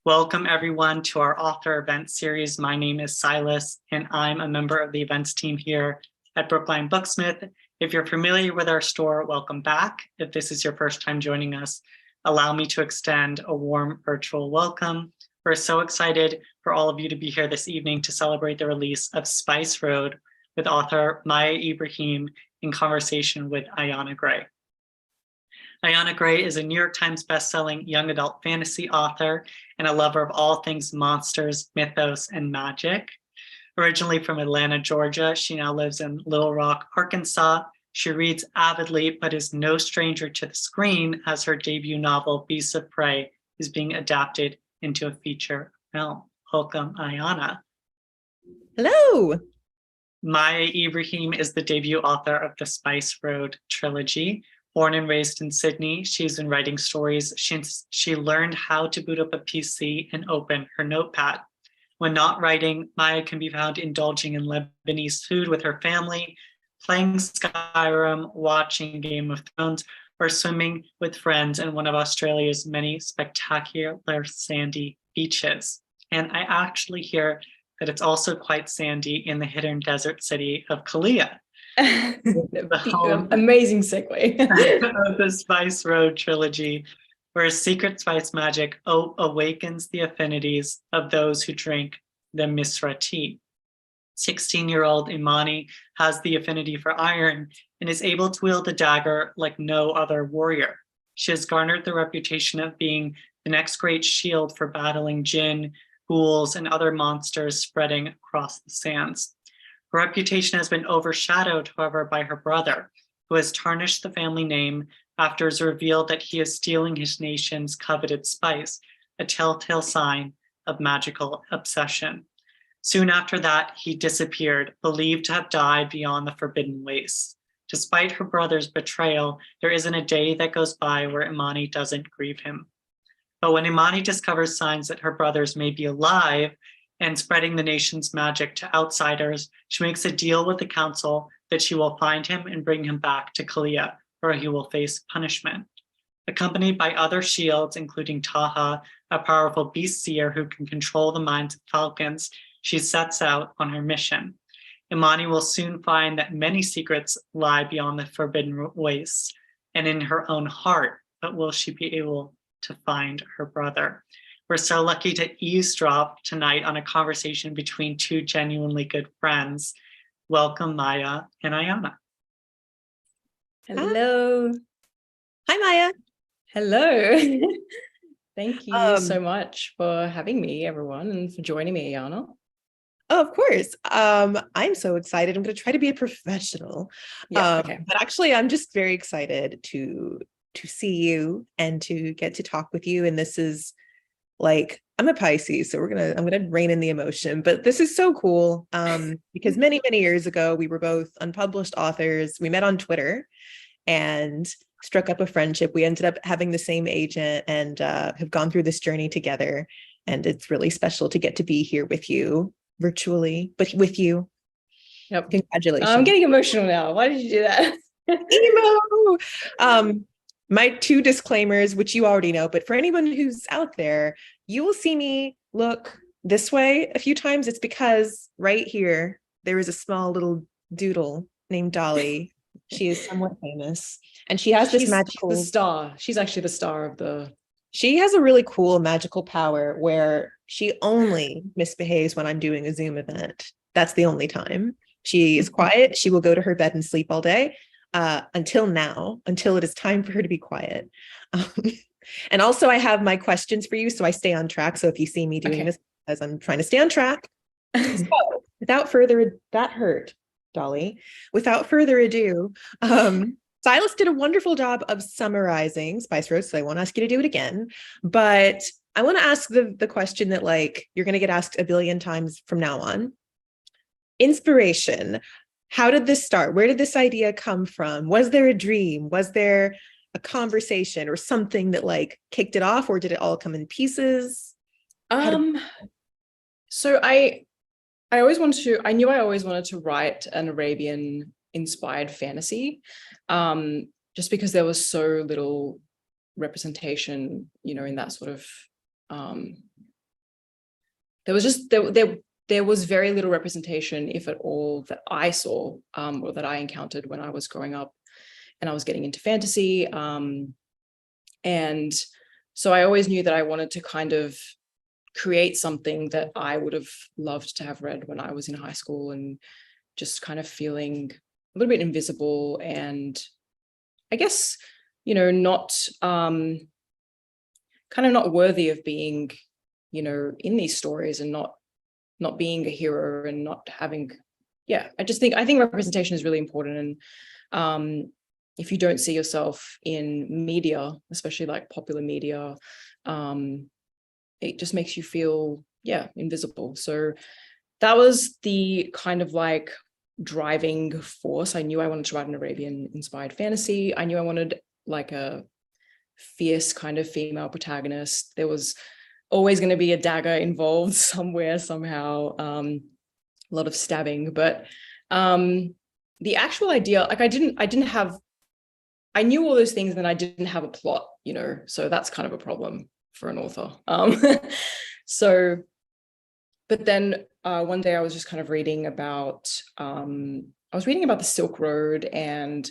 Welcome everyone to our author event series. My name is Silas and I'm a member of the events team here at Brookline Booksmith. If you're familiar with our store, welcome back. If this is your first time joining us, allow me to extend a warm virtual welcome. We're so excited for all of you to be here this evening to celebrate the release of Spice Road with author Maiya Ibrahim in conversation with Ayana Gray. Ayana Gray is a New York Times bestselling young adult fantasy author and a lover of all things monsters, mythos, and magic. Originally from Atlanta, Georgia, she now lives in Little Rock, Arkansas. She reads avidly, but is no stranger to the screen as her debut novel, Beasts of Prey, is being adapted into a feature film. Welcome, Ayana. Hello. Maiya Ibrahim is the debut author of the Spice Road trilogy. Born and raised in Sydney, she's been writing stories since she learned how to boot up a PC and open her notepad. When not writing, Maiya can be found indulging in Lebanese food with her family, playing Skyrim, watching Game of Thrones, or swimming with friends in one of Australia's many spectacular sandy beaches. And I actually hear that it's also quite sandy in the hidden desert city of Kalia. Amazing segue. Of the Spice Road trilogy, where secret spice magic awakens the affinities of those who drink the Misra tea. 16-year-old Imani has the affinity for iron and is able to wield a dagger like no other warrior. She has garnered the reputation of being the next great shield for battling jinn, ghouls, and other monsters spreading across the sands. Her reputation has been overshadowed, however, by her brother, who has tarnished the family name after it is revealed that he is stealing his nation's coveted spice, a telltale sign of magical obsession. Soon after that, he disappeared, believed to have died beyond the forbidden wastes. Despite her brother's betrayal, there isn't a day that goes by where Imani doesn't grieve him. But when Imani discovers signs that her brothers may be alive, and spreading the nation's magic to outsiders, she makes a deal with the council that she will find him and bring him back to Kalia, where he will face punishment. Accompanied by other shields, including Taha, a powerful beast seer who can control the minds of falcons, she sets out on her mission. Imani will soon find that many secrets lie beyond the forbidden wastes and in her own heart, but will she be able to find her brother? We're so lucky to eavesdrop tonight on a conversation between two genuinely good friends. Welcome, Maiya and Ayana. Hello. Hi, Maiya. Hello. Thank you so much for having me, everyone, and for joining me, Ayana. Oh, of course. I'm so excited. I'm going to try to be a professional. Okay. But actually, I'm just very excited to see you and to get to talk with you. And this is like, I'm a Pisces, so I'm gonna rein in the emotion, but this is so cool because many years ago we were both unpublished authors. We met on Twitter and struck up a friendship. We ended up having the same agent and have gone through this journey together. And it's really special to get to be here with you virtually, but with you. Yep. Congratulations. I'm getting emotional now. Why did you do that? Emo. My two disclaimers, which you already know, but for anyone who's out there, you will see me look this way a few times. It's because right here, there is a small little doodle named Dolly. She is somewhat famous. And she has this magical... She's the star. She's actually the star of the... She has a really cool magical power where she only misbehaves when I'm doing a Zoom event. That's the only time. She is quiet. She will go to her bed and sleep all day. Until it is time for her to be quiet. And also I have my questions for you, so I stay on track. So if you see me doing this, as I'm trying to stay on track. So without further, that hurt, Dolly. Without further ado, Silas did a wonderful job of summarizing Spice Road, so I won't ask you to do it again. But I want to ask the question that like you're going to get asked a billion times from now on. Inspiration. How did this start? Where did this idea come from? Was there a dream? Was there a conversation or something that like kicked it off, or did it all come in pieces? So I always wanted to, I knew I always wanted to write an Arabian inspired fantasy, just because there was so little representation, you know, in that sort of there was just there was very little representation, if at all, that I saw or that I encountered when I was growing up and I was getting into fantasy. And so I always knew that I wanted to kind of create something that I would have loved to have read when I was in high school, and just kind of feeling a little bit invisible and I guess, not kind of not worthy of being, in these stories, and not being a hero and not having, I think representation is really important. And if you don't see yourself in media, especially like popular media, it just makes you feel, invisible. So that was the kind of like driving force. I knew I wanted to write an Arabian inspired fantasy. I knew I wanted like a fierce kind of female protagonist. There was always going to be a dagger involved somewhere, somehow, a lot of stabbing. But the actual idea, like I knew all those things, and then I didn't have a plot, so that's kind of a problem for an author. But then one day I was just kind of reading about, the Silk Road and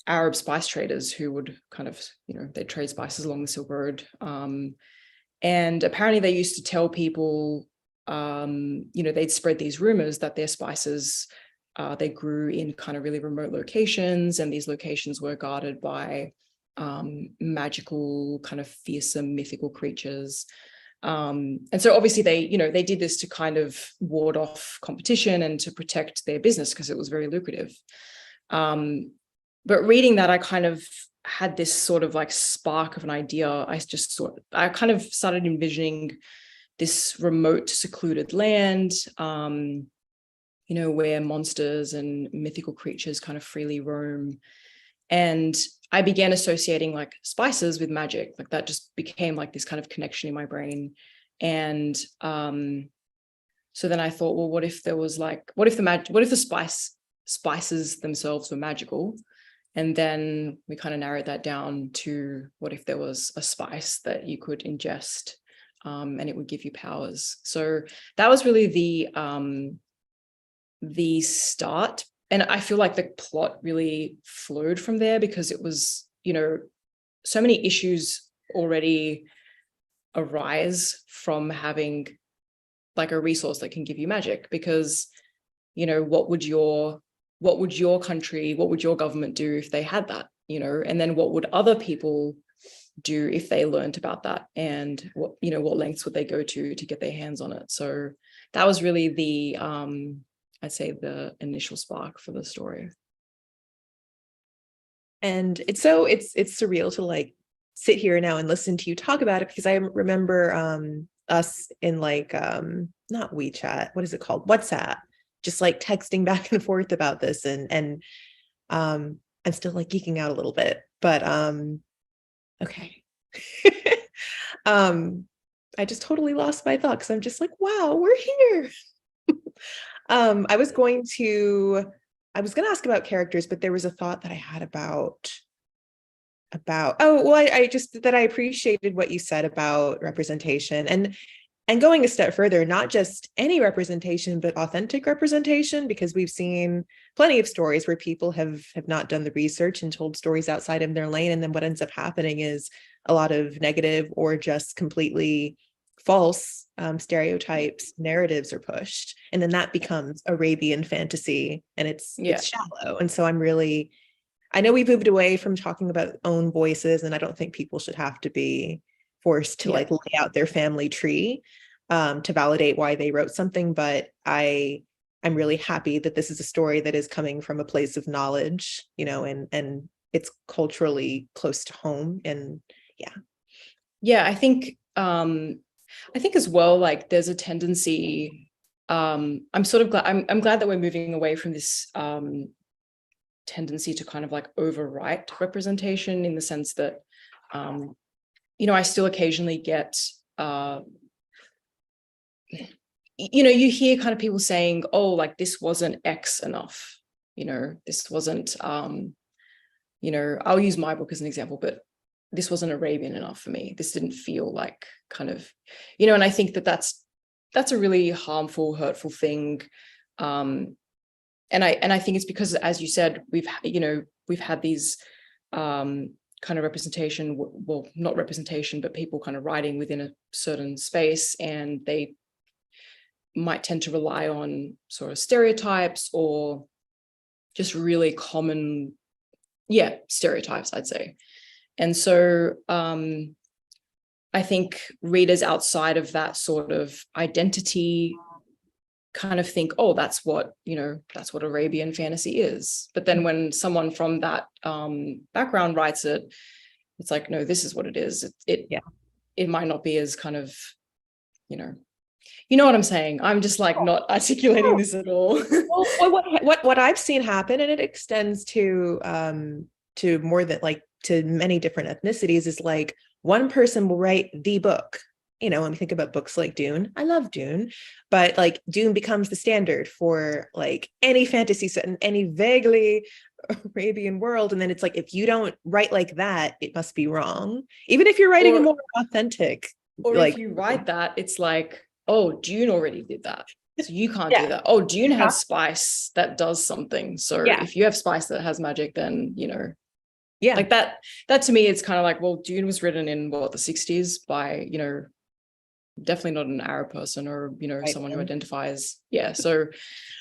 Arab spice traders who would kind of, they'd trade spices along the Silk Road. And apparently they used to tell people, they'd spread these rumors that their spices, they grew in kind of really remote locations, and these locations were guarded by magical, kind of fearsome, mythical creatures. And so obviously they did this to kind of ward off competition and to protect their business because it was very lucrative. But reading that, I kind of had this sort of like spark of an idea. I kind of started envisioning this remote, secluded land, where monsters and mythical creatures kind of freely roam. And I began associating like spices with magic. Like that just became like this kind of connection in my brain. And so then I thought, well, what if the spices themselves were magical? And then we kind of narrowed that down to what if there was a spice that you could ingest and it would give you powers. So that was really the start. And I feel like the plot really flowed from there because it was, so many issues already arise from having like a resource that can give you magic. Because, what would your country, what would your government do if they had that, and then what would other people do if they learned about that, and what lengths would they go to get their hands on it. So that was really the I'd say the initial spark for the story. And it's surreal to like sit here now and listen to you talk about it, because I remember us in like not WeChat, what is it called? WhatsApp, just like texting back and forth about this, and I'm still like geeking out a little bit, but okay. I just totally lost my thought because I'm just like, wow, we're here. I was going to ask about characters, but there was a thought that I had about I just that I appreciated what you said about representation and going a step further, not just any representation, but authentic representation, because we've seen plenty of stories where people have not done the research and told stories outside of their lane. And then what ends up happening is a lot of negative or just completely false stereotypes, narratives are pushed. And then that becomes Arabian fantasy, and it's shallow. And so I know we've moved away from talking about own voices, and I don't think people should have to be forced to like lay out their family tree to validate why they wrote something. But I'm really happy that this is a story that is coming from a place of knowledge, and it's culturally close to home. And I think as well, like there's a tendency, I'm sort of glad, I'm glad that we're moving away from this tendency to kind of like overwrite representation, in the sense that, I still occasionally get, you hear kind of people saying, oh, like this wasn't X enough, this wasn't, I'll use my book as an example, but this wasn't Arabian enough for me. This didn't feel like kind of, you know, and I think that that's a really harmful, hurtful thing. And I think it's because, as you said, we've had these kind of representation, well, not representation, but people kind of writing within a certain space, and they might tend to rely on sort of stereotypes or just really common, stereotypes, I'd say. And so I think readers outside of that sort of identity kind of think, oh, that's what Arabian fantasy is. But then when someone from that background writes it, it's like, no, this is what it is. It might not be as kind of, you know what I'm saying. I'm just like not articulating this at all. Well, what I've seen happen, and it extends to more than like to many different ethnicities, is like one person will write the book. You know, when we think about books like Dune, I love Dune, but like Dune becomes the standard for like any fantasy set in any vaguely Arabian world. And then it's like, if you don't write like that, it must be wrong. Even if you're writing a more authentic. Or like, if you write that, it's like, oh, Dune already did that, so you can't do that. Oh, Dune has spice that does something. So if you have spice that has magic, then, like that to me, it's kind of like, well, Dune was written in the 60s by, definitely not an Arab person or, someone who identifies. So,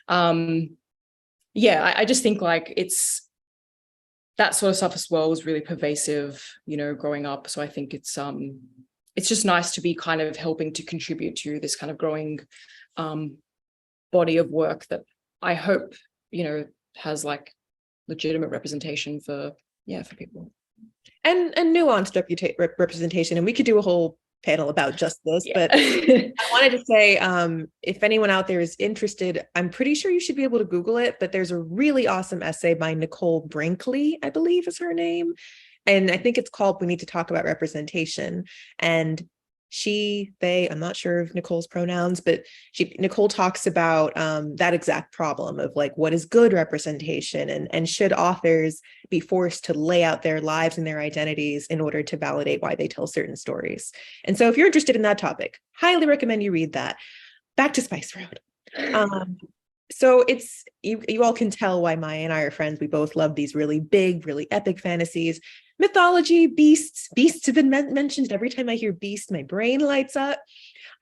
I just think like it's that sort of stuff as well was really pervasive, growing up. So I think it's just nice to be kind of helping to contribute to this kind of growing body of work that I hope, has like legitimate representation for people. And nuanced representation. And we could do a whole panel about just this, but I wanted to say, if anyone out there is interested, I'm pretty sure you should be able to Google it, but there's a really awesome essay by Nicole Brinkley, I believe is her name. And I think it's called We Need to Talk About Representation. And they, I'm not sure of Nicole's pronouns, but Nicole talks about that exact problem of like, what is good representation, and should authors be forced to lay out their lives and their identities in order to validate why they tell certain stories. And so if you're interested in that topic, highly recommend you read that. Back to Spice Road. So it's, you all can tell why Maiya and I are friends. We both love these really big, really epic fantasies. Mythology, beasts have been mentioned. Every time I hear beast, my brain lights up.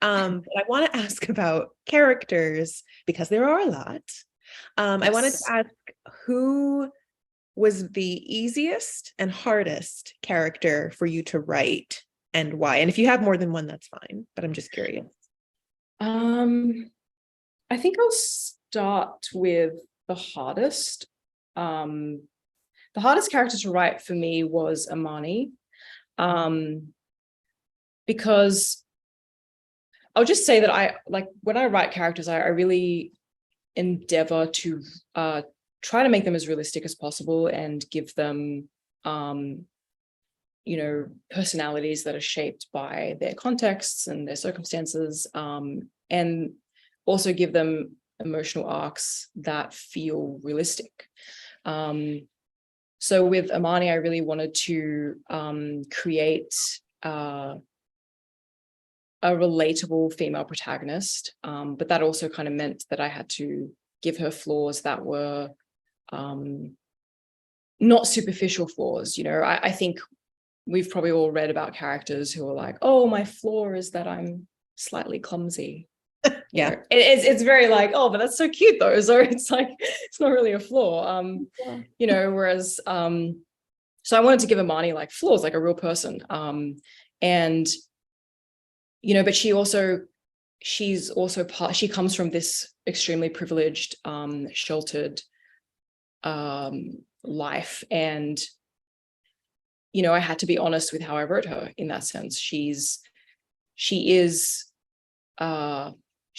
But I want to ask about characters, because there are a lot. I wanted to ask, who was the easiest and hardest character for you to write, and why? And if you have more than one, that's fine, but I'm just curious. I think I'll start with the hardest. The hardest character to write for me was Amani, because I'll just say that when I write characters, I really endeavor to try to make them as realistic as possible and give them, personalities that are shaped by their contexts and their circumstances, and also give them emotional arcs that feel realistic. So with Amani, I really wanted to create a relatable female protagonist, but that also kind of meant that I had to give her flaws that were not superficial flaws. I think we've probably all read about characters who are like, oh, my flaw is that I'm slightly clumsy. It's very like, oh, but that's so cute though. So it's like, it's not really a flaw. Whereas so I wanted to give Amani like flaws, like a real person. And but she comes from this extremely privileged, sheltered life. And I had to be honest with how I wrote her in that sense. She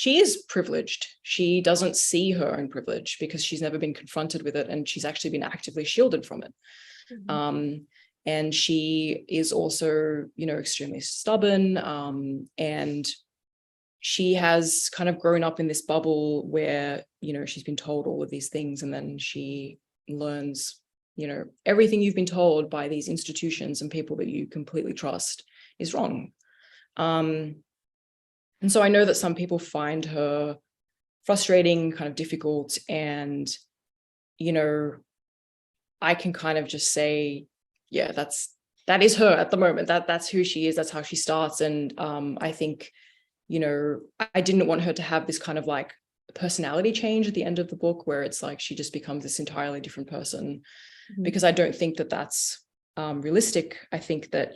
is privileged. She doesn't see her own privilege because she's never been confronted with it, and she's actually been actively shielded from it. Mm-hmm. And she is also, extremely stubborn, and she has kind of grown up in this bubble where, she's been told all of these things, and then she learns everything you've been told by these institutions and people that you completely trust is wrong. And so I know that some people find her frustrating, kind of difficult, and I can kind of just say, yeah, that is her at the moment. That's who she is. That's how she starts. And I think, I didn't want her to have this kind of like personality change at the end of the book where it's like she just becomes this entirely different person, because I don't think that that's realistic. I think that,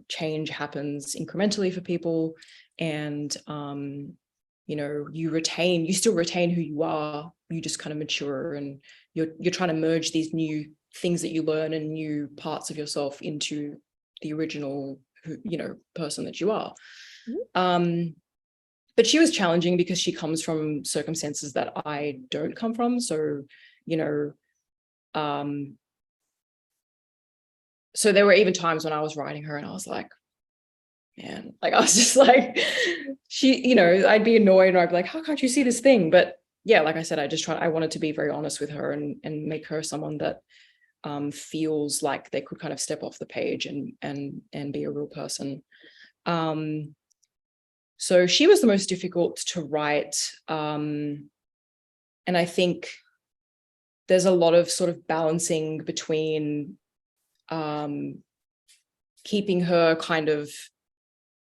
change happens incrementally for people, and, you still retain who you are. You just kind of mature, and you're trying to merge these new things that you learn and new parts of yourself into the original, person that you are. But she was challenging because she comes from circumstances that I don't come from. So, so there were even times when I was writing her and I was like, man, like I was just like, I'd be annoyed, and I'd be like, how can't you see this thing? But yeah, like I said, I wanted to be very honest with her and make her someone that feels like they could kind of step off the page and be a real person. So she was the most difficult to write. And I think there's a lot of sort of balancing between keeping her kind of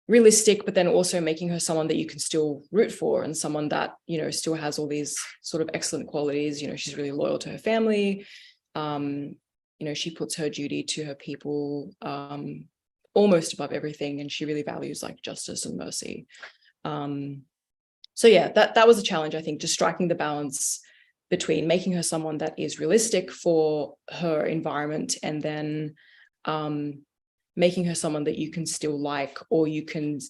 realistic, but then also making her someone that you can still root for, and someone that, still has all these sort of excellent qualities. She's really loyal to her family. She puts her duty to her people almost above everything, and she really values like justice and mercy. So yeah, that was a challenge, I think, just striking the balance between making her someone that is realistic for her environment, and then making her someone that you can still like, or you can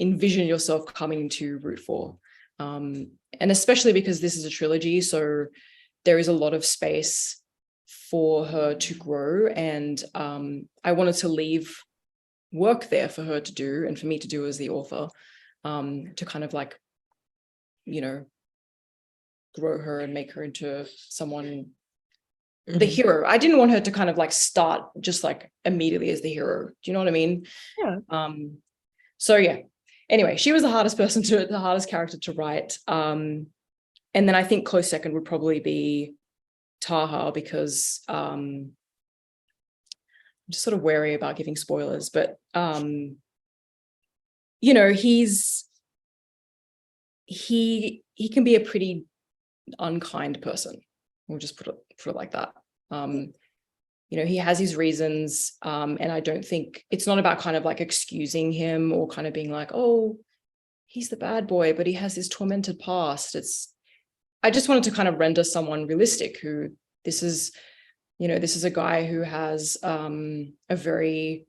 envision yourself coming to root for. And especially because this is a trilogy, so there is a lot of space for her to grow, and I wanted to leave work there for her to do, and for me to do as the author, to kind of like, grow her and make her into someone, the hero. I didn't want her to kind of like start just like immediately as the hero. Do you know what I mean? Yeah. So yeah, anyway, she was the hardest character to write. And then I think close second would probably be Taha, because I'm just sort of wary about giving spoilers, but he can be a pretty unkind person. We'll just put it like that. He has his reasons, and I don't think it's not about kind of like excusing him or kind of being like, oh, he's the bad boy, but he has this tormented past. I just wanted to kind of render someone realistic, who this is a guy who has a very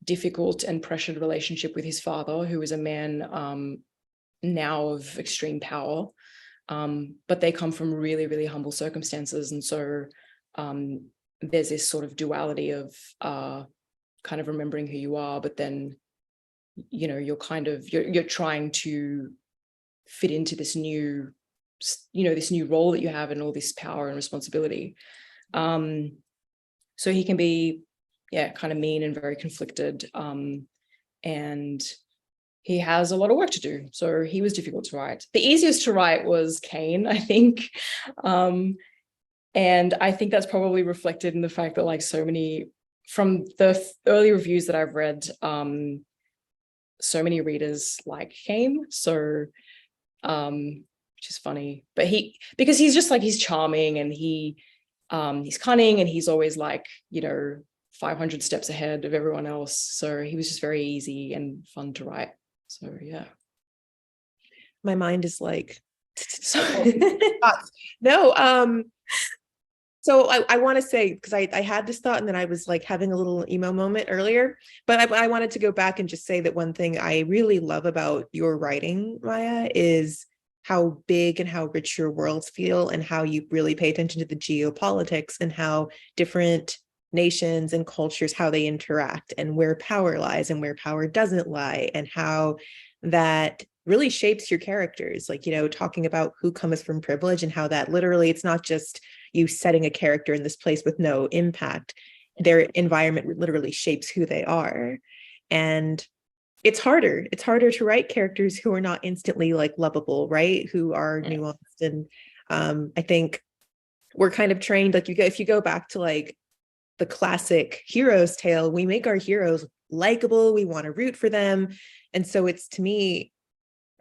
difficult and pressured relationship with his father, who is a man now of extreme power, but they come from really, really humble circumstances. And so there's this sort of duality of kind of remembering who you are, but then, you're trying to fit into this new, this new role that you have, and all this power and responsibility. So he can be, kind of mean and very conflicted. And he has a lot of work to do. So he was difficult to write. The easiest to write was Cain, I think. And I think that's probably reflected in the fact that like so many, from the early reviews that I've read, so many readers like Cain. So, which is funny, but because he's just like, he's charming, and he's cunning, and he's always like, 500 steps ahead of everyone else. So he was just very easy and fun to write. So yeah. My mind is like, Sorry. no. So I want to say, because I had this thought and then I was like having a little emo moment earlier, but I wanted to go back and just say that one thing I really love about your writing, Maiya, is how big and how rich your worlds feel, and how you really pay attention to the geopolitics and how different nations and cultures, how they interact, and where power lies and where power doesn't lie, and how that really shapes your characters, like, talking about who comes from privilege, and how that literally, it's not just, you setting a character in this place with no impact. Their environment literally shapes who they are. And it's harder to write characters who are not instantly like lovable, right? Who are nuanced. And I think we're kind of trained, like if you go back to like the classic hero's tale, we make our heroes likable, we want to root for them. And so it's, to me,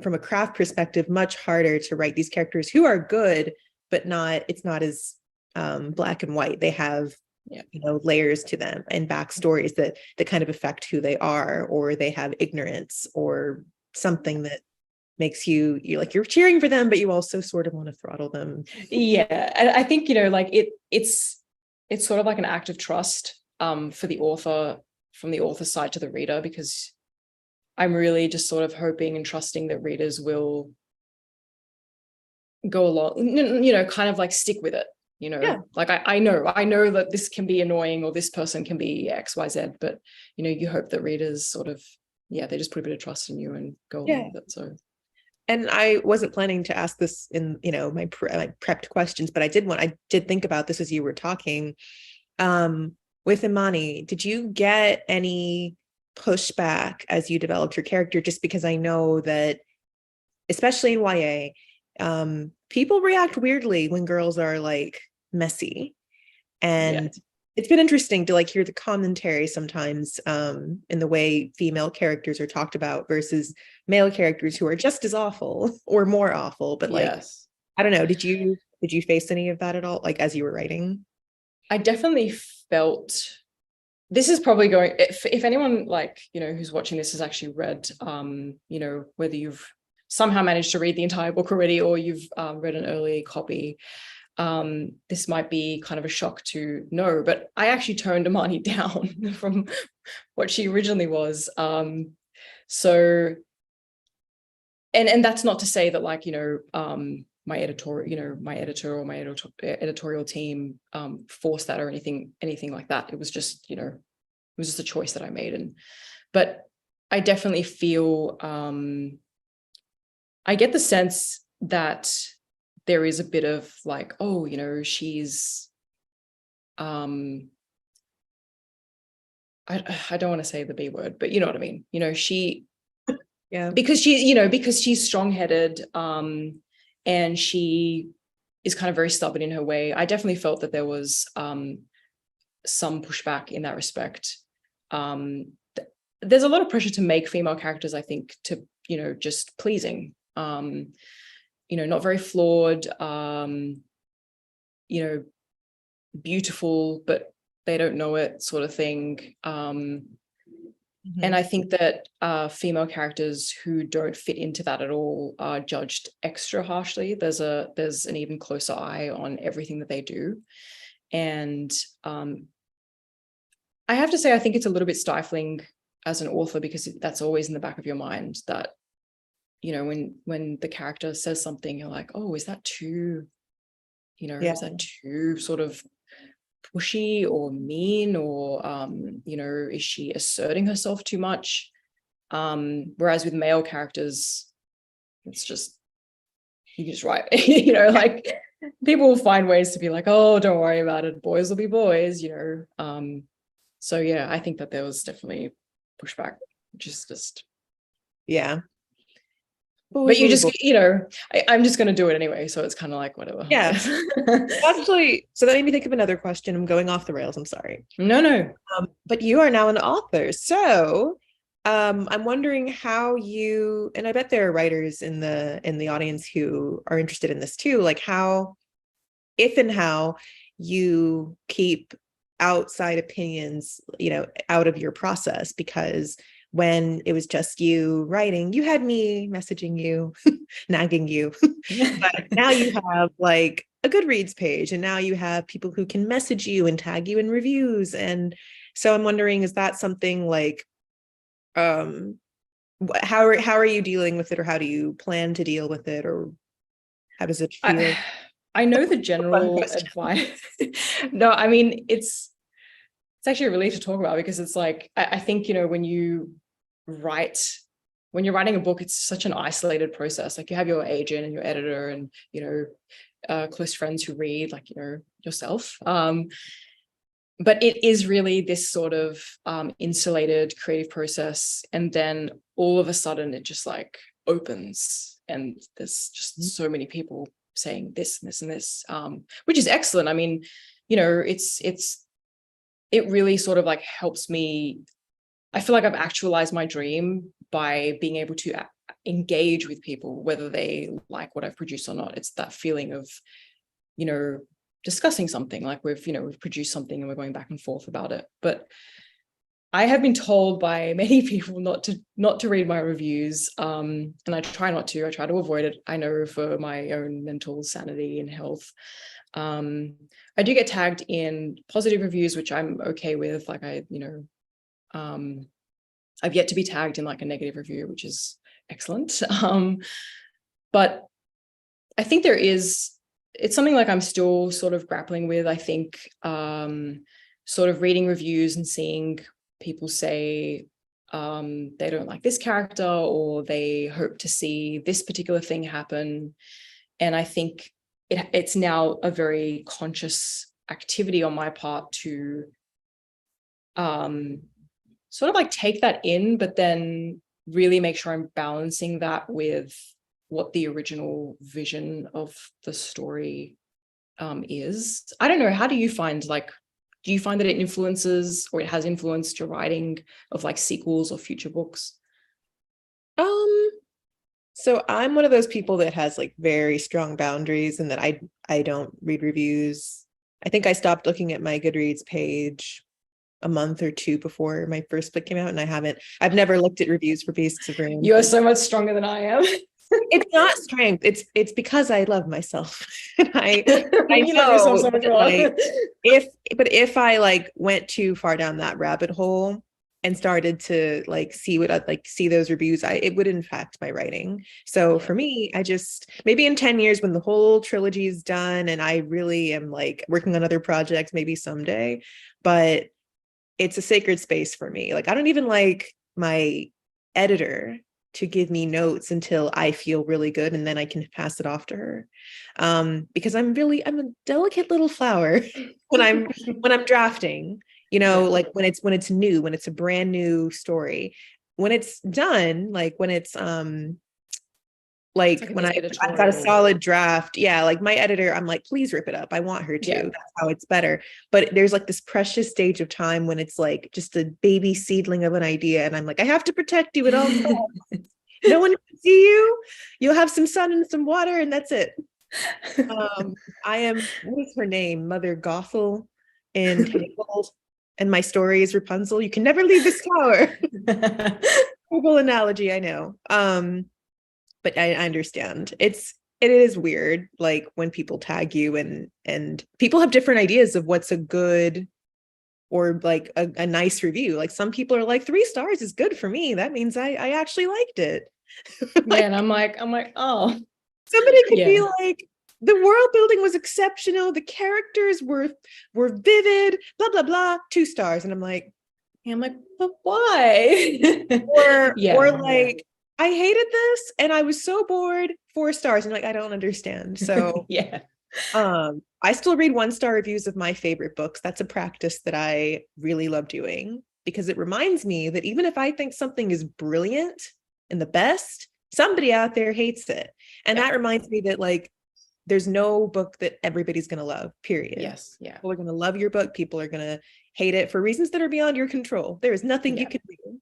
from a craft perspective, much harder to write these characters who are good, but it's not as black and white. They have layers to them and backstories that kind of affect who they are, or they have ignorance or something that makes you're cheering for them, but you also sort of want to throttle them. Yeah. And I think, like it's sort of like an act of trust for the author, from the author's side to the reader, because I'm really just sort of hoping and trusting that readers will go along, kind of like stick with it. Like I know that this can be annoying, or this person can be XYZ, but you hope that readers sort of, they just put a bit of trust in you and go along with it. So, and I wasn't planning to ask this in my prepped questions, but I did think about this as you were talking. With Imani, did you get any pushback as you developed your character? Just because I know that, especially in YA, people react weirdly when girls are like messy, and it's been interesting to like hear the commentary sometimes in the way female characters are talked about versus male characters who are just as awful or more awful. But like, I don't know, did you face any of that at all, like as you were writing? I definitely felt, this is probably going, if anyone like who's watching this has actually read whether you've somehow managed to read the entire book already, or you've read an early copy, this might be kind of a shock to know, but I actually turned Imani down from what she originally was. So, and that's not to say that like, my editor or my editorial team forced that or anything like that. It was just, it was just a choice that I made. But I definitely feel, I get the sense that there is a bit of like, she's, I don't want to say the B word, but you know what I mean? Because she's strong-headed, and she is kind of very stubborn in her way. I definitely felt that there was some pushback in that respect. There's a lot of pressure to make female characters, I think, to, just pleasing, not very flawed, beautiful, but they don't know it sort of thing. And I think that female characters who don't fit into that at all are judged extra harshly. There's an even closer eye on everything that they do. And I have to say, I think it's a little bit stifling as an author, because that's always in the back of your mind that, when the character says something, you're like, oh, is that too, is that too sort of pushy or mean, or is she asserting herself too much? Whereas with male characters, it's just, you just write, like people will find ways to be like, oh, don't worry about it, boys will be boys, so yeah, I think that there was definitely pushback, which is just but you just, I'm just going to do it anyway. So it's kind of like, whatever. Yeah. Actually, so that made me think of another question. I'm going off the rails. I'm sorry. No. But you are now an author. So I'm wondering how you, and I bet there are writers in the audience who are interested in this too, like if and how you keep outside opinions, out of your process, because when it was just you writing, you had me messaging you, nagging you, but now you have like a Goodreads page, and now you have people who can message you and tag you in reviews. And so I'm wondering, is that something like, how are you dealing with it, or how do you plan to deal with it, or how does it feel? I know the general advice. No, I mean, it's actually a relief to talk about, because it's like, I think, when you're writing a book, it's such an isolated process. Like, you have your agent and your editor and, close friends who read, like, yourself. But it is really this sort of insulated creative process. And then all of a sudden it just like opens, and there's just so many people saying this and this and this, which is excellent. I mean, you know, it really sort of like helps me. I feel like I've actualized my dream by being able to engage with people, whether they like what I've produced or not. It's that feeling of, you know, discussing something, like we've produced something and we're going back and forth about it. But I have been told by many people not to read my reviews, and I try not to. I try to avoid it. I know, for my own mental sanity and health. I do get tagged in positive reviews, which I'm okay with. Like I've yet to be tagged in like a negative review, which is excellent. But I think it's something like I'm still sort of grappling with. I think sort of reading reviews and seeing people say they don't like this character, or they hope to see this particular thing happen. And I think it's now a very conscious activity on my part to sort of like take that in, but then really make sure I'm balancing that with what the original vision of the story is. I don't know. How do you find, like, do you find that it influences, or it has influenced your writing of like sequels or future books? So I'm one of those people that has like very strong boundaries, and that I don't read reviews. I think I stopped looking at my Goodreads page a month or two before my first book came out, and I've never looked at reviews for Beasts of Ruin. You are so much stronger than I am. It's not strength. It's because I love myself. And I You love yourself so much more. Like, if I like went too far down that rabbit hole and started to like see what I'd like see those reviews, it would impact my writing. So for me, I just, maybe in 10 years when the whole trilogy is done and I really am like working on other projects, maybe someday, but it's a sacred space for me. Like, I don't even like my editor to give me notes until I feel really good, and then I can pass it off to her. Because I'm a delicate little flower when I'm drafting, you know, like when it's new, when it's a brand new story, when it's done, like when it's like when I've got a solid draft, yeah, like my editor, I'm like, please rip it up. I want her to. Yeah. That's how it's better. But there's like this precious stage of time when it's like just a baby seedling of an idea, and I'm like, I have to protect you at all times. No one can see you. You'll have some sun and some water, and that's it. I am, what is her name? Mother Gothel in Tangled, and my story is Rapunzel. You can never leave this tower. Google analogy, I know. But I understand. It is weird, like when people tag you and people have different ideas of what's a good or like a nice review. Like some people are like 3 stars is good for me. That means I actually liked it. Like, yeah, and I'm like, oh. Somebody could be like, the world building was exceptional. The characters were vivid, blah, blah, blah, 2 stars. And I'm like, but why? or like, I hated this and I was so bored, 4 stars. And like, I don't understand. So yeah. I still read 1-star reviews of my favorite books. That's a practice that I really love doing, because it reminds me that even if I think something is brilliant and the best, somebody out there hates it. And that reminds me that like, there's no book that everybody's going to love, period. Yes. Yeah. People are going to love your book. People are going to hate it for reasons that are beyond your control. There is nothing you can do.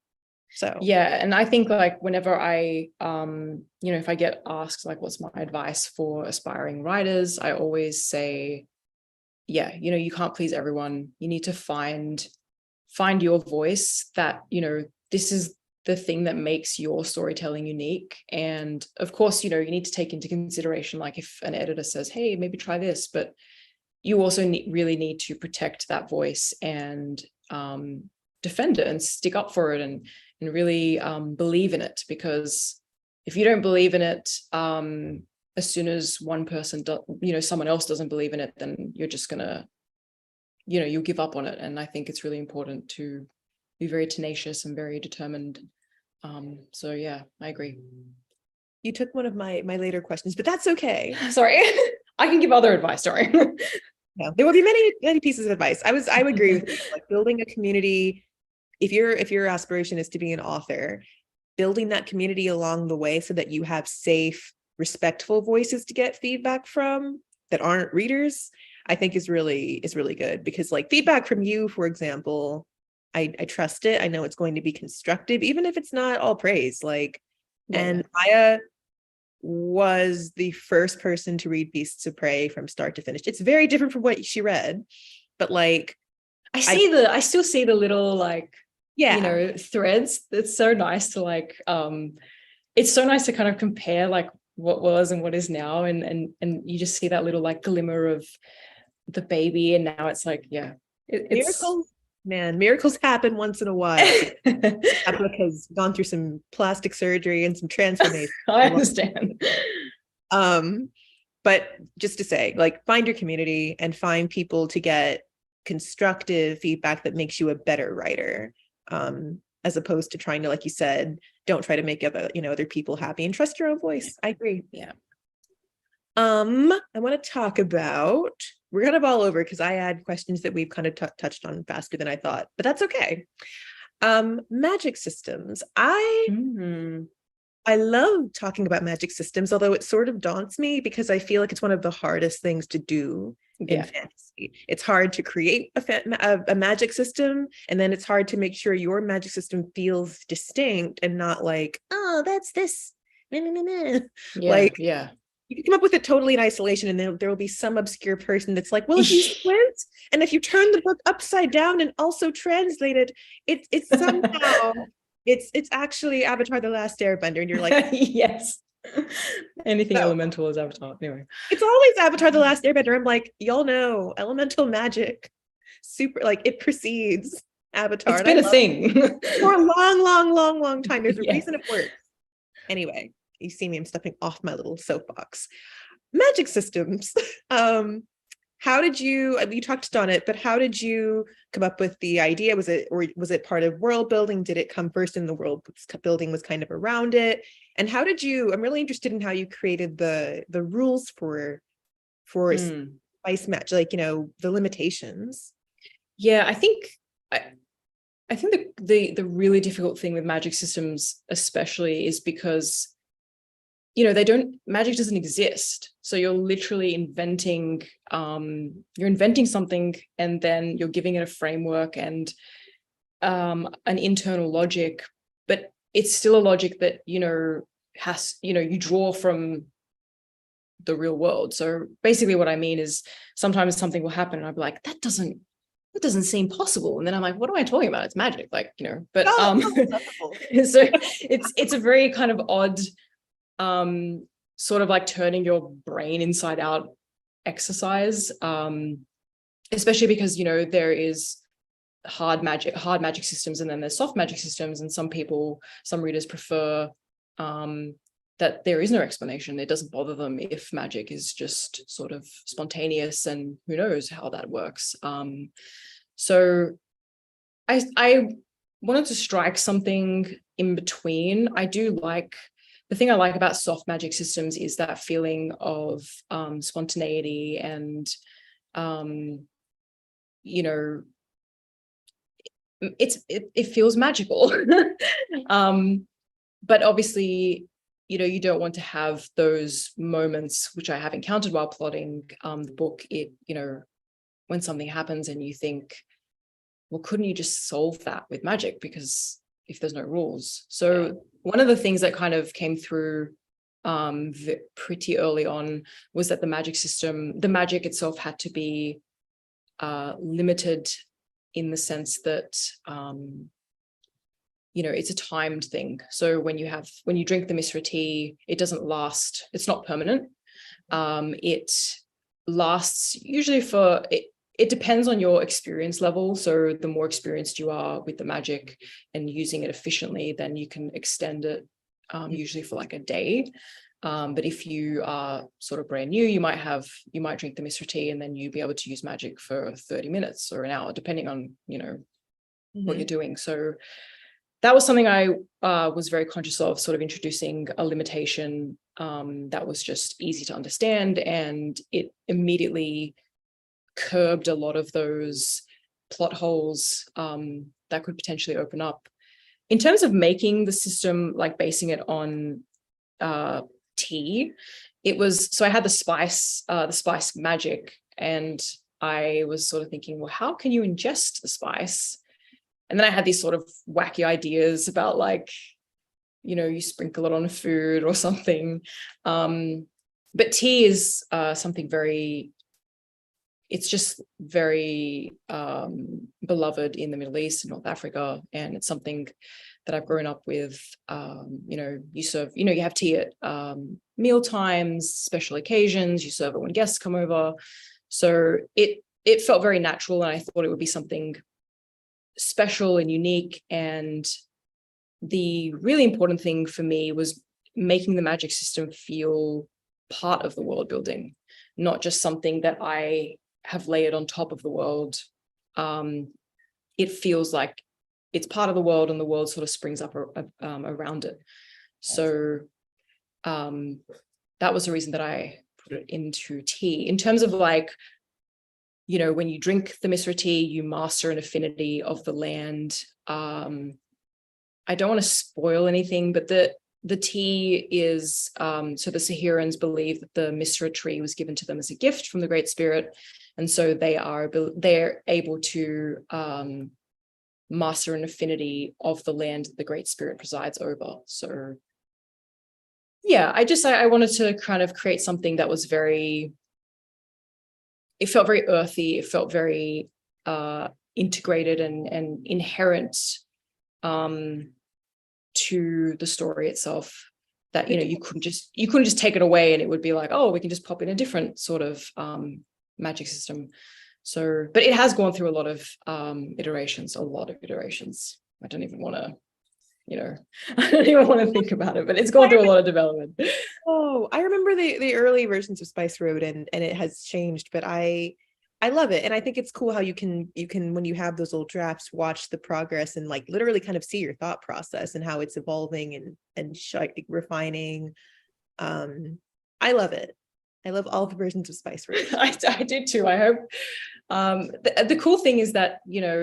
So yeah, and I think like whenever I if I get asked like what's my advice for aspiring writers, I always say, you can't please everyone. You need to find your voice, that this is the thing that makes your storytelling unique. And of course, you need to take into consideration, like if an editor says, hey, maybe try this, but you also really need to protect that voice and defend it and stick up for it and really believe in it. Because if you don't believe in it, as soon as one person someone else doesn't believe in it, then you're just gonna you'll give up on it. And I think it's really important to be very tenacious and very determined. So yeah, I agree. You took one of my later questions, but that's okay. Sorry. I can give other advice, sorry. Yeah, there will be many pieces of advice. I would agree with you. Like building a community. If your aspiration is to be an author, building that community along the way so that you have safe, respectful voices to get feedback from that aren't readers, I think is really good, because like feedback from you, for example, I trust it. I know it's going to be constructive, even if it's not all praise. Like, and Maiya was the first person to read Beasts of Prey from start to finish. It's very different from what she read, but like I still see the little like, you know, threads. It's so nice to like, it's so nice to kind of compare like what was and what is now, and you just see that little like glimmer of the baby, and now it's like, yeah, it's miracles happen once in a while. Epic has gone through some plastic surgery and some transformation. I understand. But just to say, like, find your community and find people to get constructive feedback that makes you a better writer, as opposed to trying to, like you said, don't try to make other people happy, and trust your own voice. I agree. Yeah. I want to talk about, we're kind of all over because I had questions that we've kind of touched on faster than I thought, but that's okay. Magic systems. I love talking about magic systems, although it sort of daunts me because I feel like it's one of the hardest things to do in fantasy. It's hard to create a magic system, and then it's hard to make sure your magic system feels distinct and not like, oh, that's this. You can come up with it totally in isolation, and there will be some obscure person that's like, well, if you squint and if you turn the book upside down and also translate it, it's somehow it's actually Avatar: The Last Airbender, and you're like, yes. Anything elemental is Avatar. Anyway, it's always Avatar: The Last Airbender. I'm like, y'all know elemental magic, super, like, it precedes Avatar. It's been a thing for a long time. There's a reason it works. Anyway, you see me, I'm stepping off my little soapbox. Magic systems. How did you touched on it, but how did you come up with the idea? Was it part of world building? Did it come first and the world building was kind of around it? And how did you, I'm really interested in how you created the rules for spice match, like, the limitations. Yeah, I think the really difficult thing with magic systems especially is because, magic doesn't exist. So you're literally inventing something, and then you're giving it a framework and an internal logic, but it's still a logic that, you draw from the real world. So basically what I mean is sometimes something will happen and I'll be like, that doesn't seem possible. And then I'm like, what am I talking about? It's magic, but so it's a very kind of odd, sort of like turning your brain inside out exercise, especially because there is hard magic systems, and then there's soft magic systems, and some readers prefer that there is no explanation. It doesn't bother them if magic is just sort of spontaneous, and who knows how that works. So I wanted to strike something in between. The thing I like about soft magic systems is that feeling of spontaneity and, it feels magical. But obviously, you don't want to have those moments, which I have encountered while plotting the book. When something happens and you think, well, couldn't you just solve that with magic? Because if there's no rules. So one of the things that kind of came through pretty early on was that the magic itself had to be limited in the sense that, it's a timed thing. So when you drink the Misra tea, it doesn't last, it's not permanent. It lasts usually it depends on your experience level. So the more experienced you are with the magic and using it efficiently, then you can extend it usually for like a day. But if you are sort of brand new, you might drink the Misra tea and then you'll be able to use magic for 30 minutes or an hour, depending on, what you're doing. So that was something I was very conscious of, sort of introducing a limitation that was just easy to understand, and it immediately curbed a lot of those plot holes that could potentially open up. In terms of making the system, like basing it on tea, it was, so I had the spice magic, and I was sort of thinking, well, how can you ingest the spice? And then I had these sort of wacky ideas about, like, you sprinkle it on food or something. But tea is something very, it's just very beloved in the Middle East and North Africa. And it's something that I've grown up with. You serve, you have tea at meal times, special occasions, you serve it when guests come over. So it felt very natural, and I thought it would be something special and unique. And the really important thing for me was making the magic system feel part of the world building, not just something that I have layered on top of the world. It feels like it's part of the world, and the world sort of springs up around it. So that was the reason that I put it into tea. In terms of, like, when you drink the Misra tea, you master an affinity of the land. I don't want to spoil anything, but the tea is, so the Sahirans believe that the Misra tree was given to them as a gift from the Great Spirit. And so they're able to master an affinity of the land that the Great Spirit presides over. So yeah, I wanted to kind of create something that was it felt very earthy. It felt very integrated and inherent to the story itself, that you couldn't just take it away and it would be like, oh, we can just pop in a different sort of magic system. So, but it has gone through a lot of iterations. I don't even want to I don't even want to think about it, but it's gone through a lot of development. Oh, I remember the early versions of Spice Road, and it has changed, but I love it. And I think it's cool how you can, when you have those old drafts, watch the progress and, like, literally kind of see your thought process and how it's evolving and refining. I love it. I love all the versions of Spice Road. I do too. I hope. The cool thing is that,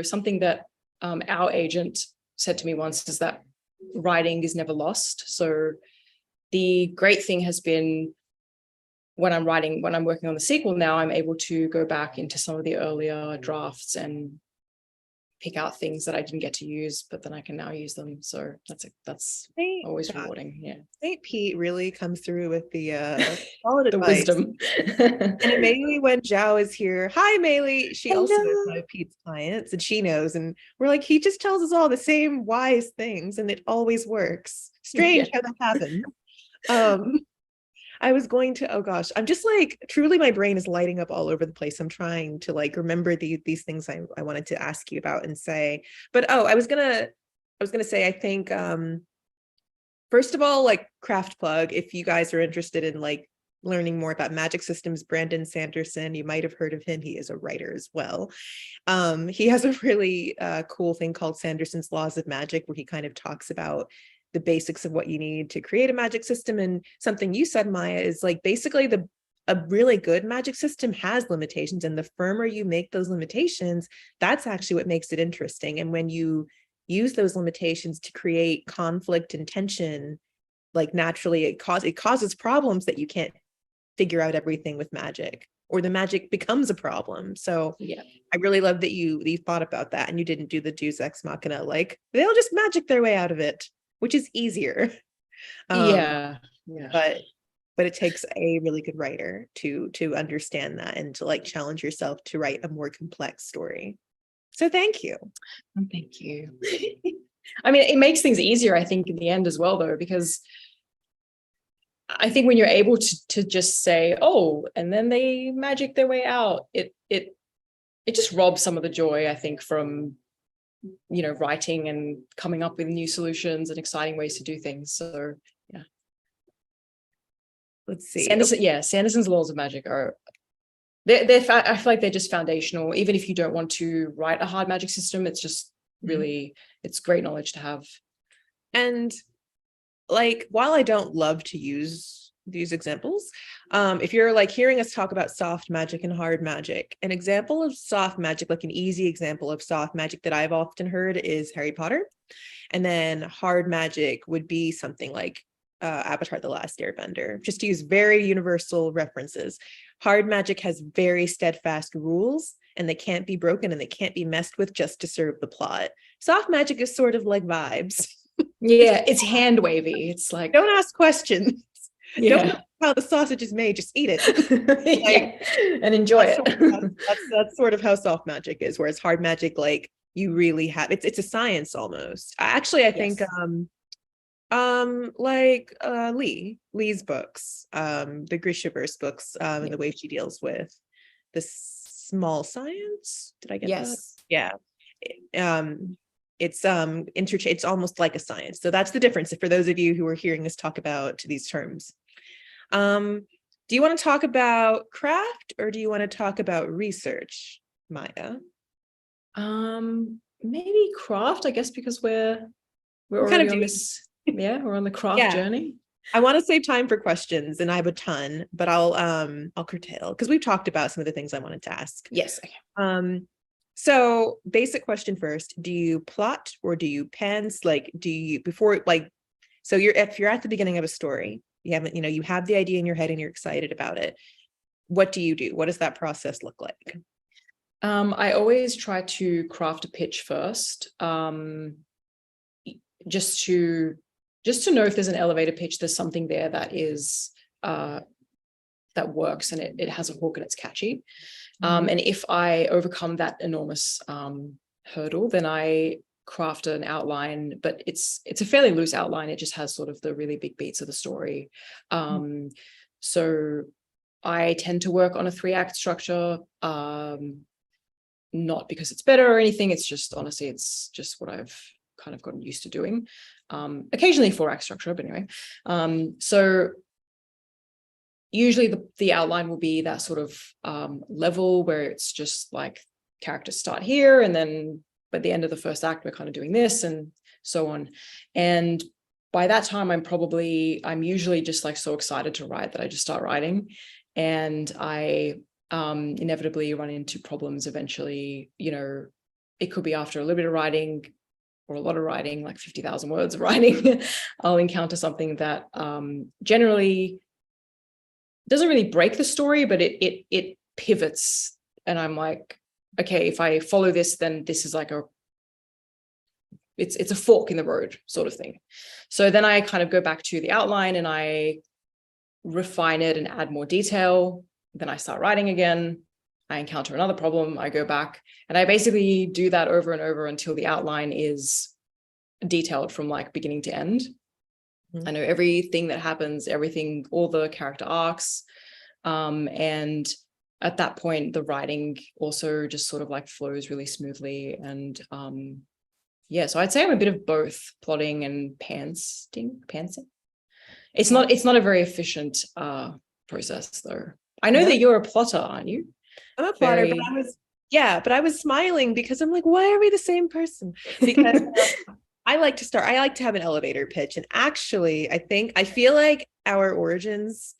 something that our agent said to me once is that writing is never lost. So the great thing has been, when I'm working on the sequel now, I'm able to go back into some of the earlier drafts and pick out things that I didn't get to use, but then I can now use them. So that's always rewarding. Yeah. St. Pete really comes through with the solid the advice. wisdom. And Maylee, when Zhao is here, hi Maylee. She also is one of Pete's clients, and she knows. And we're like, he just tells us all the same wise things, and it always works. Strange how that happens. I was going to, oh gosh, I'm just like, truly my brain is lighting up all over the place. I'm trying to, like, remember these things I wanted to ask you about and say, but I was gonna say, I think, first of all, like, craft plug, if you guys are interested in, like, learning more about magic systems, Brandon Sanderson, you might have heard of him. He is a writer as well. He has a really cool thing called Sanderson's Laws of Magic, where he kind of talks about the basics of what you need to create a magic system. And something you said, Maiya, is, like, basically a really good magic system has limitations, and the firmer you make those limitations, that's actually what makes it interesting. And when you use those limitations to create conflict and tension, like, naturally it causes problems that you can't figure out everything with magic, or the magic becomes a problem. So yeah, I really love that you thought about that, and you didn't do the Deus Ex Machina, like, they'll just magic their way out of it, which is easier. Yeah. But it takes a really good writer to understand that, and to, like, challenge yourself to write a more complex story. So thank you. Thank you. I mean, it makes things easier, I think, in the end as well, though, because I think when you're able to just say, oh, and then they magic their way out, it just robs some of the joy, I think, from writing and coming up with new solutions and exciting ways to do things. So yeah. Let's see. Sanderson's Laws of Magic are I feel like they're just foundational. Even if you don't want to write a hard magic system, it's just really, it's great knowledge to have. And, like, while I don't love to use these examples. If you're like hearing us talk about soft magic and hard magic, an example of soft magic, like an easy example of soft magic that I've often heard is Harry Potter. And then hard magic would be something like Avatar: The Last Airbender, just to use very universal references. Hard magic has very steadfast rules, and they can't be broken and they can't be messed with just to serve the plot. Soft magic is sort of like vibes. Yeah, it's hand wavy. It's like, Don't ask questions. Don't yeah. know how the sausage is made, just eat it. Yeah, and enjoy That's it. sort of that's sort of how soft magic is, whereas hard magic, like you really have it's a science almost. Actually, I think Yes. like Lee's books, the Grishaverse books, and the way she deals with the small science. Did I get that? Yes. Yeah. It's it's almost like a science. So that's the difference for those of you who are hearing us talk about these terms. Do you want to talk about craft or do you want to talk about research, Maiya? Maybe craft, I guess, because we're We're already on this. Yeah, we're on the craft Yeah. journey. I want to save time for questions, and I have a ton, but I'll curtail because we've talked about some of the things I wanted to ask. Yes. Okay. So basic question first: do you plot or do you pants? Like, do you before like? So if you're at the beginning of a story, you haven't, you have the idea in your head and you're excited about it. What do you do? What does that process look like? I always try to craft a pitch first, just to know if there's an elevator pitch, there's something there that is that works and it has a hook and it's catchy. And if I overcome that enormous hurdle, then I craft an outline, but it's a fairly loose outline. It just has sort of the really big beats of the story. So I tend to work on a 3-act structure, not because it's better or anything. It's just, honestly, it's just what I've kind of gotten used to doing. Occasionally 4-act structure, but anyway. So usually the outline will be that sort of level where it's just like characters start here, and then by the end of the first act, we're kind of doing this and so on. And by that time, I'm usually just like so excited to write that I just start writing. And I inevitably run into problems eventually. It could be after a little bit of writing or a lot of writing, like 50,000 words of writing, I'll encounter something that generally doesn't really break the story, but it pivots. And I'm like, okay, if I follow this, then this is like it's a fork in the road sort of thing. So then I kind of go back to the outline and I refine it and add more detail. Then I start writing again. I encounter another problem. I go back and I basically do that over and over until the outline is detailed from like beginning to end. I know everything that happens, everything, all the character arcs. And at that point, the writing also just sort of like flows really smoothly. And so I'd say I'm a bit of both plotting and pantsing. It's not a very efficient process though. I know that you're a plotter, aren't you? I'm a plotter, but I was smiling because I'm like, why are we the same person? Because I like to have an elevator pitch. And actually, I feel like our origins,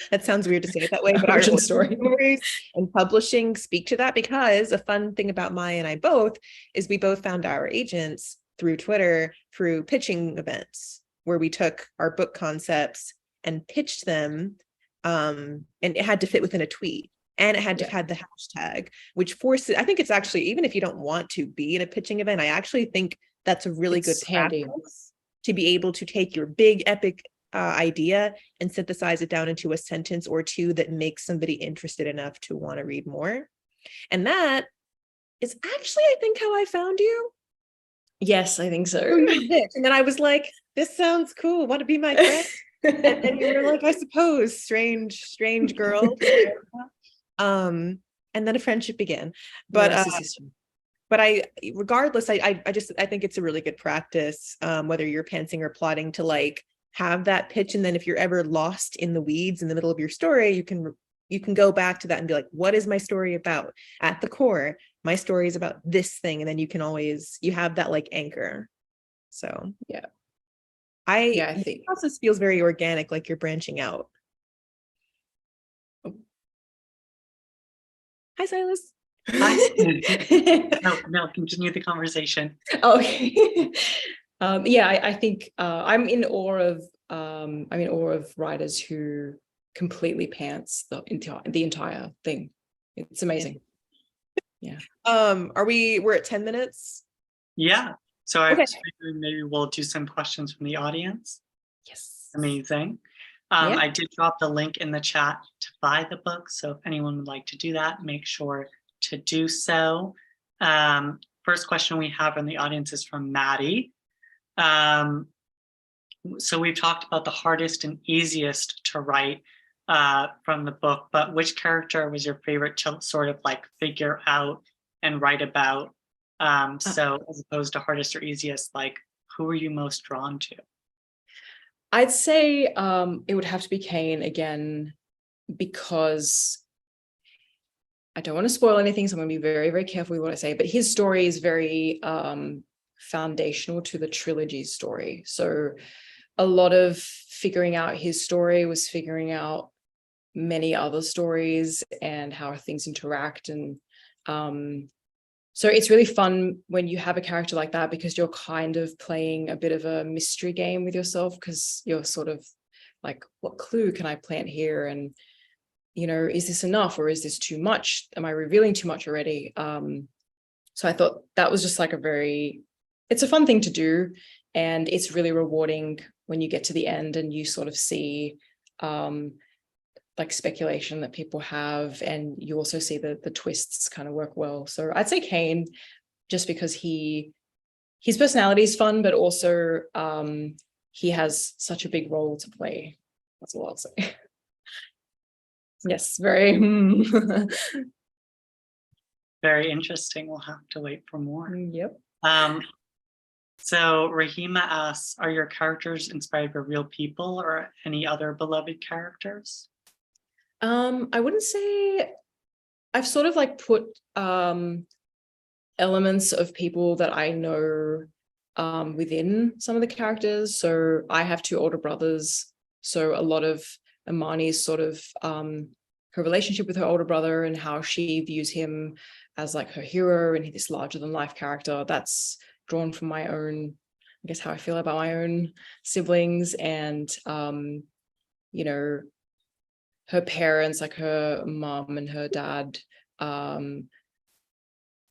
that sounds weird to say it that way, but our origin stories and publishing speak to that, because a fun thing about Maiya and I both is we both found our agents through Twitter, through pitching events where we took our book concepts and pitched them. And it had to fit within a tweet. And it had to have had the hashtag, which forces, I think it's actually, even if you don't want to be in a pitching event, I actually think that's a really good practice to be able to take your big epic idea and synthesize it down into a sentence or two that makes somebody interested enough to want to read more. And that is actually, I think, how I found you. Yes, I think so. And then I was like, this sounds cool. Want to be my friend? And you were like, I suppose, strange girl. And then a friendship began. But regardless, I think it's a really good practice, whether you're pantsing or plotting, to like have that pitch. And then if you're ever lost in the weeds in the middle of your story, you can go back to that and be like, what is my story about? At the core, my story is about this thing. And then you have that like anchor. So I think the process feels very organic, like you're branching out. Hi, Silas. Hi. No, continue the conversation. Okay. Yeah, I think I'm in awe of writers who completely pants the entire thing. It's amazing. Yeah. We're at 10 minutes. Yeah. So I Okay. was figuring maybe we'll do some questions from the audience. Yes. Amazing. Yeah. I did drop the link in the chat to buy the book. So if anyone would like to do that, make sure to do so. First question we have in the audience is from Maddie. So we've talked about the hardest and easiest to write from the book, but which character was your favorite to sort of like figure out and write about? So as opposed to hardest or easiest, like who are you most drawn to? I'd say it would have to be Kane again, because I don't want to spoil anything, so I'm going to be very, very careful with what I say, but his story is very foundational to the trilogy story. So a lot of figuring out his story was figuring out many other stories and how things interact. And so it's really fun when you have a character like that, because you're kind of playing a bit of a mystery game with yourself, because you're sort of like, what clue can I plant here? And, you know, is this enough or is this too much? Am I revealing too much already? So I thought that was just like it's a fun thing to do. And it's really rewarding when you get to the end and you sort of see like speculation that people have, and you also see the twists kind of work well. So I'd say Kane, just because his personality is fun, but also he has such a big role to play. That's all I'll say. Yes, very. Very interesting. We'll have to wait for more. Yep. So Rahima asks, are your characters inspired by real people or any other beloved characters? I wouldn't say. I've sort of like put elements of people that I know within some of the characters. So I have two older brothers. So a lot of Imani's sort of her relationship with her older brother and how she views him as like her hero and this larger than life character, that's drawn from my own, I guess, how I feel about my own siblings. And you know, her parents, like her mom and her dad,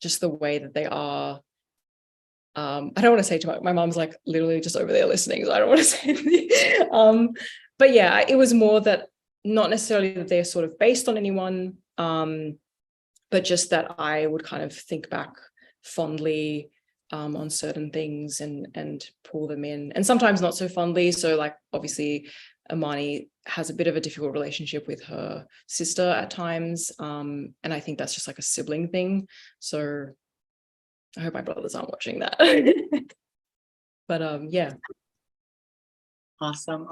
just the way that they are. I don't want to say too much. My mom's like literally just over there listening, so I don't want to say anything. But yeah, it was more that not necessarily that they're sort of based on anyone, but just that I would kind of think back fondly on certain things and pull them in, and sometimes not so fondly. So like obviously Imani has a bit of a difficult relationship with her sister at times, and I think that's just like a sibling thing. So I hope my brothers aren't watching that. But yeah. Awesome.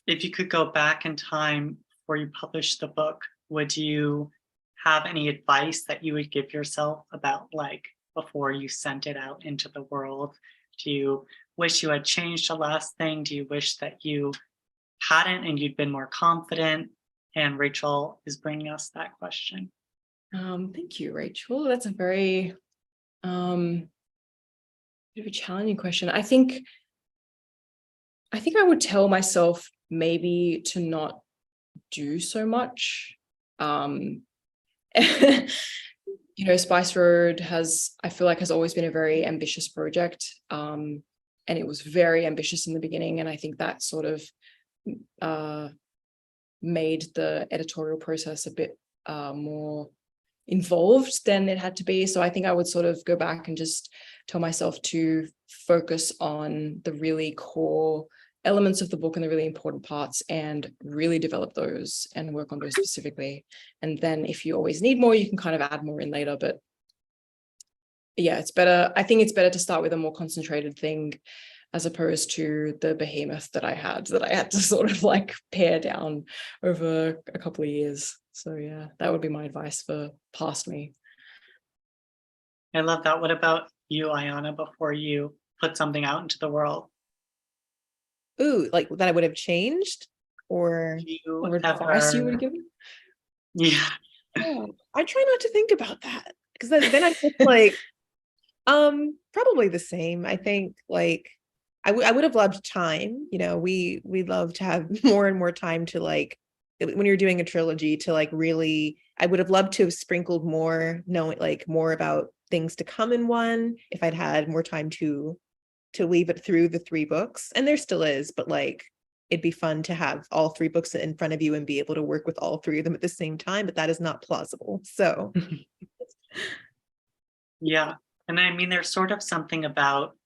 If you could go back in time before you published the book, would you have any advice that you would give yourself about like before you sent it out into the world? Do you wish you had changed the last thing? Do you wish that you hadn't and you'd been more confident? And Rachel is bringing us that question. Thank you, Rachel. That's a very bit of a challenging question. I think I would tell myself maybe to not do so much. You know, Spice Road I feel like has always been a very ambitious project. And it was very ambitious in the beginning. And I think that sort of made the editorial process a bit more involved than it had to be. So I think I would sort of go back and just tell myself to focus on the really core elements of the book and the really important parts and really develop those and work on those specifically. And then if you always need more, you can kind of add more in later. But yeah, it's better. I think it's better to start with a more concentrated thing as opposed to the behemoth that I had to sort of like pare down over a couple of years. So yeah, that would be my advice for past me. I love that. What about you, Ayana, before you put something out into the world? Ooh, like that I would have changed or Do you Or advice you would give? Yeah. Yeah, I try not to think about that because then I just like, probably the same. I think like I would have loved time. You know, we love to have more and more time to like when you're doing a trilogy to like really. I would have loved to have sprinkled more, knowing like more about things to come in one. If I'd had more time to weave it through the 3 books, and there still is, but like it'd be fun to have all 3 books in front of you and be able to work with all 3 of them at the same time, but that is not plausible. So Yeah. And I mean, there's sort of something about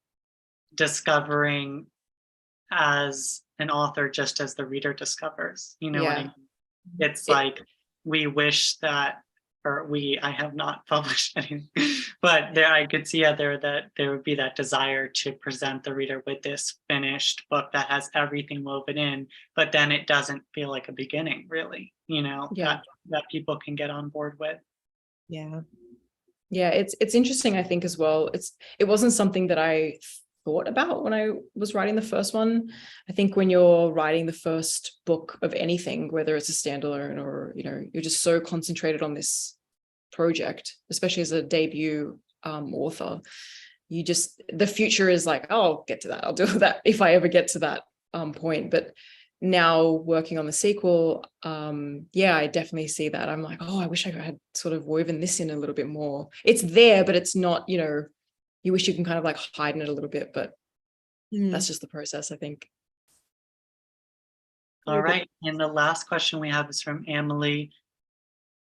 discovering as an author just as the reader discovers, you know what I Yeah. mean? It's It- like we wish that, or I have not published anything, but there I could see that there would be that desire to present the reader with this finished book that has everything woven in, but then it doesn't feel like a beginning, really, you know, Yeah. that people can get on board with. yeah. Yeah, it's interesting, I think, as well. It wasn't something that I thought about when I was writing the first one. I think when you're writing the first book of anything, whether it's a standalone or, you know, you're just so concentrated on this project, especially as a debut author, you just, the future is like, oh, I'll get to that. I'll do that if I ever get to that point. But now working on the sequel, yeah, I definitely see that. I'm like, oh, I wish I had sort of woven this in a little bit more. It's there, but it's not, you know, you wish you can kind of like hide in it a little bit, but that's just the process, I think. All right. And the last question we have is from Emily.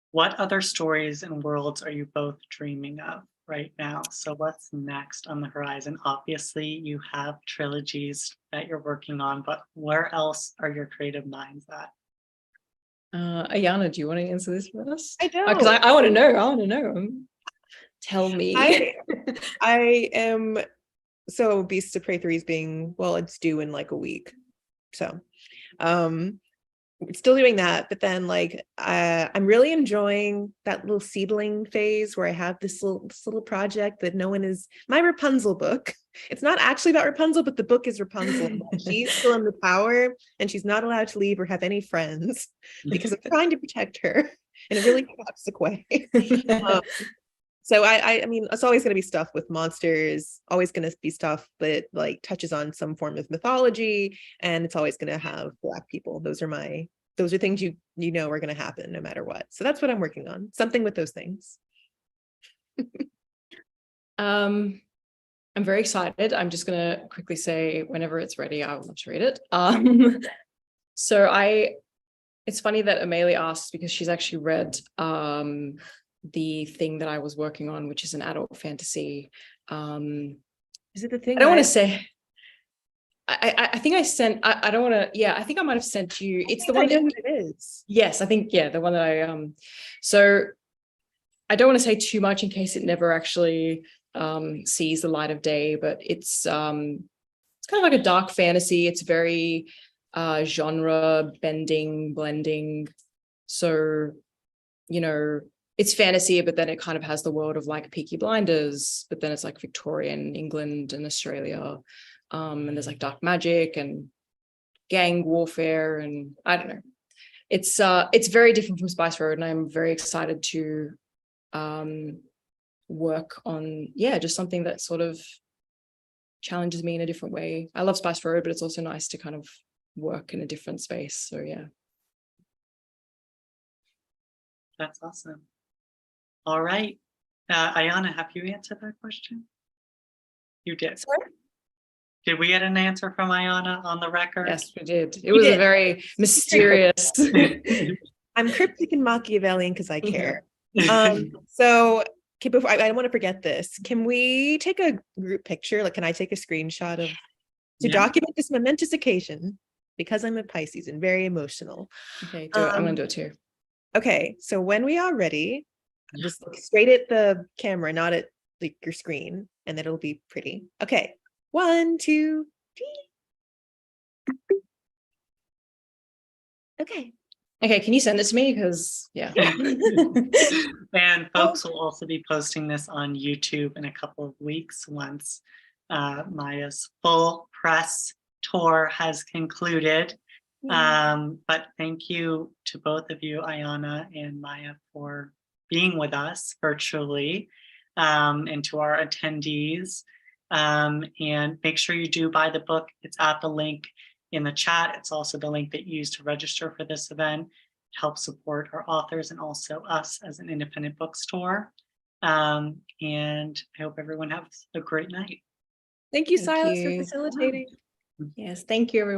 What other stories and worlds are you both dreaming of right now? So what's next on the horizon? Obviously, you have trilogies that you're working on, but where else are your creative minds at? Ayana, do you want to answer this first? I do. Because I want to know. I want to know. Tell me. I am so Beasts of Prey 3 is being, well, it's due in like a week. So still doing that, but then like I'm really enjoying that little seedling phase where I have this little project that no one is, my Rapunzel book. It's not actually about Rapunzel, but the book is Rapunzel. She's still in the tower and she's not allowed to leave or have any friends because I'm trying to protect her in a really toxic way. So I mean, it's always going to be stuff with monsters, always going to be stuff that like touches on some form of mythology, and it's always going to have Black people. Those are things you know are going to happen no matter what. So that's what I'm working on. Something with those things. I'm very excited. I'm just going to quickly say whenever it's ready, I would love to read it. So it's funny that Amelia asks because she's actually read the thing that I was working on, which is an adult fantasy. Is it the thing? I don't want to say. I think I sent. I don't want to. Yeah, I think I might have sent you. It's the one. I know what it is. Yes, I think the one that I So I don't want to say too much in case it never actually sees the light of day. But it's kind of like a dark fantasy. It's very genre blending. So, you know, it's fantasy, but then it kind of has the world of like Peaky Blinders, but then it's like Victorian England and Australia. And there's like dark magic and gang warfare, and I don't know. It's very different from Spice Road, and I'm very excited to work on, just something that sort of challenges me in a different way. I love Spice Road, but it's also nice to kind of work in a different space. So yeah. That's awesome. All right. Ayana, have you answered that question? You did. Sorry? Did we get an answer from Ayana on the record? Yes, we did. It was a very mysterious. I'm cryptic and Machiavellian because I care. So okay, before I don't want to forget this. Can we take a group picture? Like, can I take a screenshot of to document this momentous occasion? Because I'm a Pisces and very emotional. Okay, do it. I'm gonna do it too. Okay, so when we are ready, just look straight at the camera, not at like your screen, and it'll be pretty. Okay, 1, 2, 3. Okay. Okay, can you send this to me? Because yeah. And folks will also be posting this on YouTube in a couple of weeks once Maiya's full press tour has concluded. But thank you to both of you, Ayana and Maiya, for being with us virtually, and to our attendees. And make sure you do buy the book. It's at the link in the chat. It's also the link that you use to register for this event. It helps support our authors and also us as an independent bookstore. And I hope everyone has a great night. Thank you, Thank Silas, for you. facilitating. Yes, thank you, everyone.